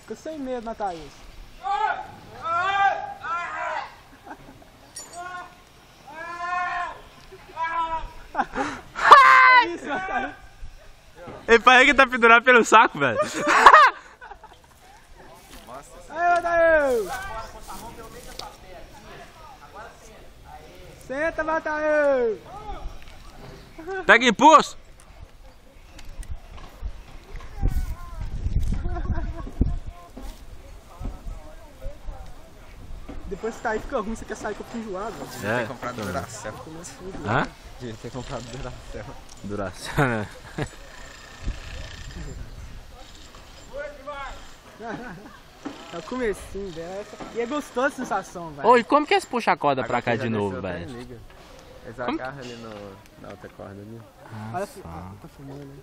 Fica sem medo, Matheus. Que isso, Matheus? Ele parece que tá pendurado pelo saco, velho. Aí, Matheus! Senta, Matheus! Pega impulso. Depois que tá aí fica ruim, você quer sair com o fim enjoado. Devia ter comprado Duracell. Hã? Devia ter comprado Duracell. Duracell, né? É o comecinho dela. E é gostosa a sensação, velho. Ô, e como que eles puxam a corda pra cá de novo, velho? Eles agarram ali na outra corda ali. Olha, tá fumando, né?